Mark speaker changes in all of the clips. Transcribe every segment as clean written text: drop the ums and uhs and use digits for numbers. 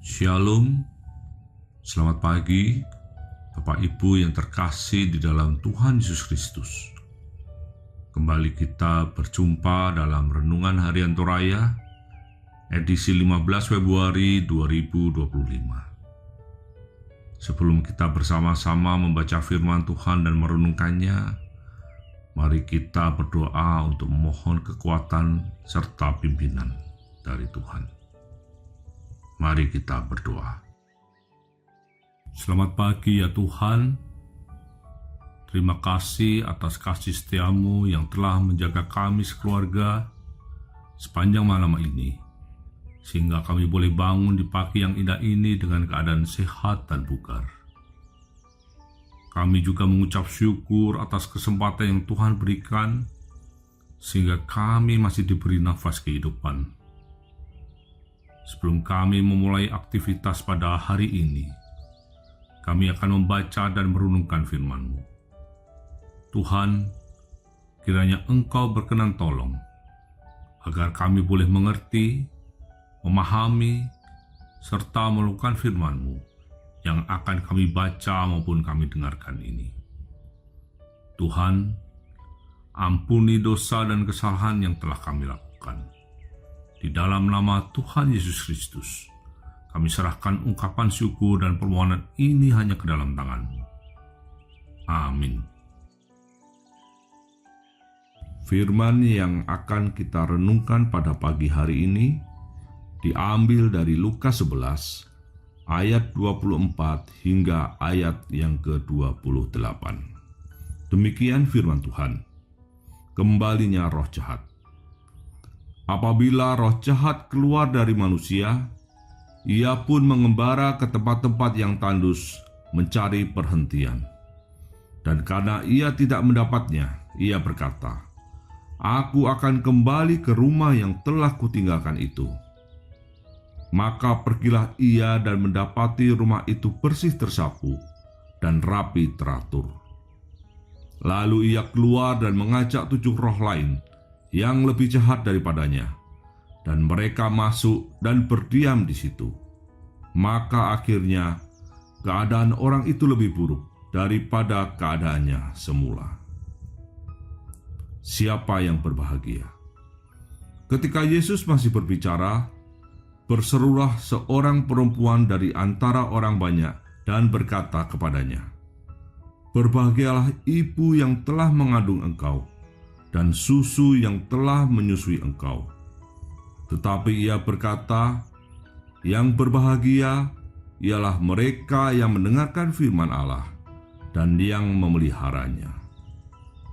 Speaker 1: Shalom, selamat pagi Bapak Ibu yang terkasih di dalam Tuhan Yesus Kristus. Kembali kita berjumpa dalam Renungan Harian Toraya, edisi 15 Februari 2025. Sebelum kita bersama-sama membaca firman Tuhan dan merenungkannya, mari kita berdoa untuk memohon kekuatan serta pimpinan dari Tuhan. Mari kita berdoa. Selamat pagi ya Tuhan. Terima kasih atas kasih setiamu yang telah menjaga kami sekeluarga sepanjang malam ini, sehingga kami boleh bangun di pagi yang indah ini dengan keadaan sehat dan bugar. Kami juga mengucap syukur atas kesempatan yang Tuhan berikan, sehingga kami masih diberi nafas kehidupan. Sebelum kami memulai aktivitas pada hari ini, kami akan membaca dan merenungkan firman-Mu. Tuhan, kiranya Engkau berkenan tolong, agar kami boleh mengerti, memahami, serta melakukan firman-Mu yang akan kami baca maupun kami dengarkan ini. Tuhan, ampuni dosa dan kesalahan yang telah kami lakukan. Di dalam nama Tuhan Yesus Kristus, kami serahkan ungkapan syukur dan permohonan ini hanya ke dalam tangan-Mu. Amin. Firman yang akan kita renungkan pada pagi hari ini diambil dari Lukas 11, ayat 24 hingga ayat yang ke-28. Demikian firman Tuhan. Kembalinya roh jahat. Apabila roh jahat keluar dari manusia, ia pun mengembara ke tempat-tempat yang tandus mencari perhentian. Dan karena ia tidak mendapatnya, ia berkata, "Aku akan kembali ke rumah yang telah kutinggalkan itu." Maka pergilah ia dan mendapati rumah itu bersih tersapu dan rapi teratur. Lalu ia keluar dan mengajak 7 roh lain yang lebih jahat daripadanya, dan mereka masuk dan berdiam di situ. Maka akhirnya keadaan orang itu lebih buruk daripada keadaannya semula. Siapa yang berbahagia? Ketika Yesus masih berbicara, berserulah seorang perempuan dari antara orang banyak dan berkata kepadanya, "Berbahagialah ibu yang telah mengandung engkau dan susu yang telah menyusui engkau." Tetapi ia berkata, "Yang berbahagia ialah mereka yang mendengarkan firman Allah dan yang memeliharanya."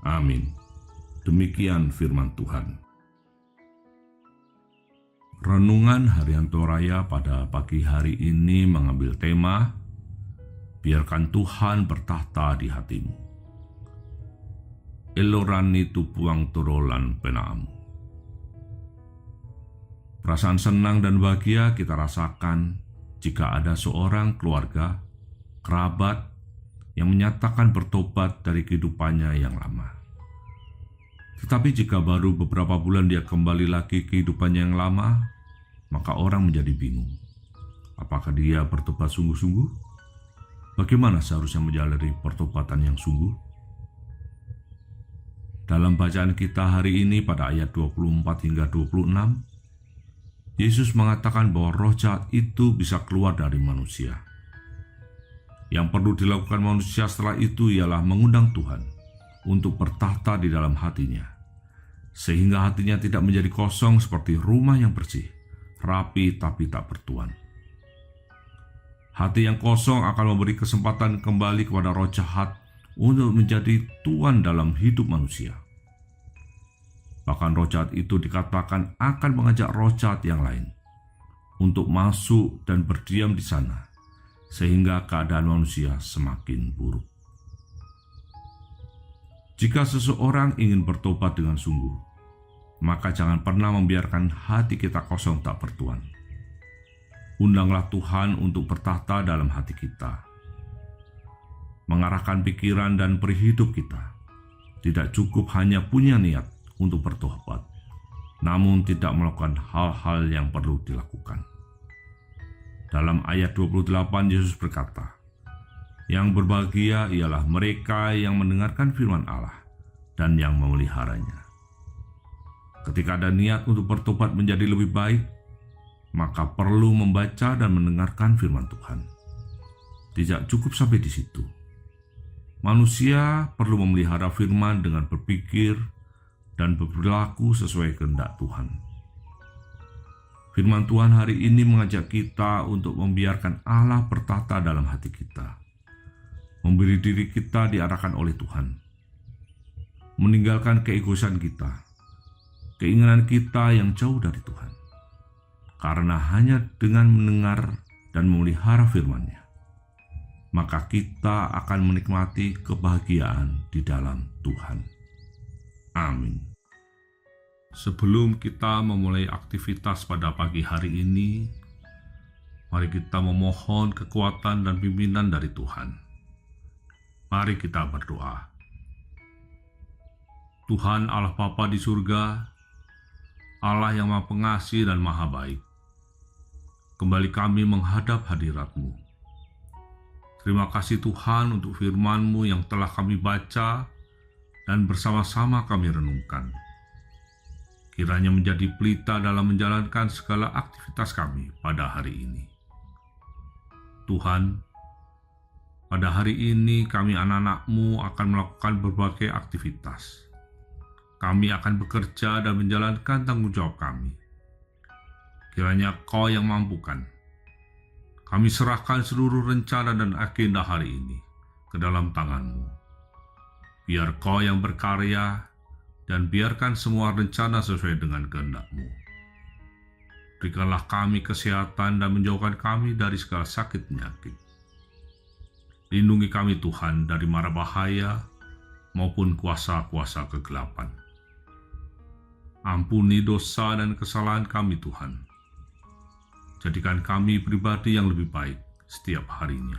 Speaker 1: Amin. Demikian firman Tuhan. Renungan Harian Toraya pada pagi hari ini mengambil tema, biarkan Tuhan bertahta di hatimu. Elorani tupuang turolan penaamu. Perasaan senang dan bahagia kita rasakan jika ada seorang keluarga, kerabat yang menyatakan bertobat dari kehidupannya yang lama. Tetapi jika baru beberapa bulan dia kembali lagi kehidupannya yang lama, maka orang menjadi bingung. Apakah dia bertobat sungguh-sungguh? Bagaimana seharusnya menjalani pertobatan yang sungguh? Dalam bacaan kita hari ini pada ayat 24 hingga 26, Yesus mengatakan bahwa roh jahat itu bisa keluar dari manusia. Yang perlu dilakukan manusia setelah itu ialah mengundang Tuhan untuk bertahta di dalam hatinya, sehingga hatinya tidak menjadi kosong seperti rumah yang bersih, rapi tapi tak bertuan. Hati yang kosong akan memberi kesempatan kembali kepada roh jahat untuk menjadi tuan dalam hidup manusia. Bahkan roh jahat itu dikatakan akan mengajak roh jahat yang lain untuk masuk dan berdiam di sana, sehingga keadaan manusia semakin buruk. Jika seseorang ingin bertobat dengan sungguh, maka jangan pernah membiarkan hati kita kosong tak bertuan. Undanglah Tuhan untuk bertahta dalam hati kita, mengarahkan pikiran dan perihidup kita. Tidak cukup hanya punya niat untuk bertobat, namun tidak melakukan hal-hal yang perlu dilakukan. Dalam ayat 28 Yesus berkata, "Yang berbahagia ialah mereka yang mendengarkan firman Allah dan yang memeliharanya." Ketika ada niat untuk bertobat menjadi lebih baik, maka perlu membaca dan mendengarkan firman Tuhan. Tidak cukup sampai di situ. Manusia perlu memelihara firman dengan berpikir dan berperilaku sesuai kehendak Tuhan. Firman Tuhan hari ini mengajak kita untuk membiarkan Allah bertata dalam hati kita, memberi diri kita diarahkan oleh Tuhan, meninggalkan keegoisan kita, keinginan kita yang jauh dari Tuhan. Karena hanya dengan mendengar dan memelihara firman-Nya, maka kita akan menikmati kebahagiaan di dalam Tuhan. Amin. Sebelum kita memulai aktivitas pada pagi hari ini, mari kita memohon kekuatan dan pimpinan dari Tuhan. Mari kita berdoa. Tuhan Allah Bapa di surga, Allah yang Maha Pengasih dan Maha Baik, kembali kami menghadap hadirat-Mu. Terima kasih Tuhan untuk firman-Mu yang telah kami baca dan bersama-sama kami renungkan. Kiranya menjadi pelita dalam menjalankan segala aktivitas kami pada hari ini. Tuhan, pada hari ini kami anak-anak-Mu akan melakukan berbagai aktivitas. Kami akan bekerja dan menjalankan tanggung jawab kami. Kiranya Kau yang mampukan. Kami serahkan seluruh rencana dan agenda hari ini ke dalam tangan-Mu. Biar Kau yang berkarya dan biarkan semua rencana sesuai dengan kehendak-Mu. Berikanlah kami kesehatan dan menjauhkan kami dari segala sakit penyakit. Lindungi kami Tuhan dari mara bahaya maupun kuasa-kuasa kegelapan. Ampuni dosa dan kesalahan kami Tuhan. Jadikan kami pribadi yang lebih baik setiap harinya.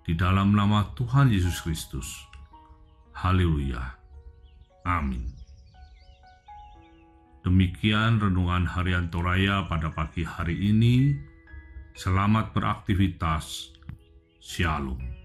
Speaker 1: Di dalam nama Tuhan Yesus Kristus. Haleluya. Amin. Demikian renungan harian Toraya pada pagi hari ini. Selamat beraktivitas. Shalom.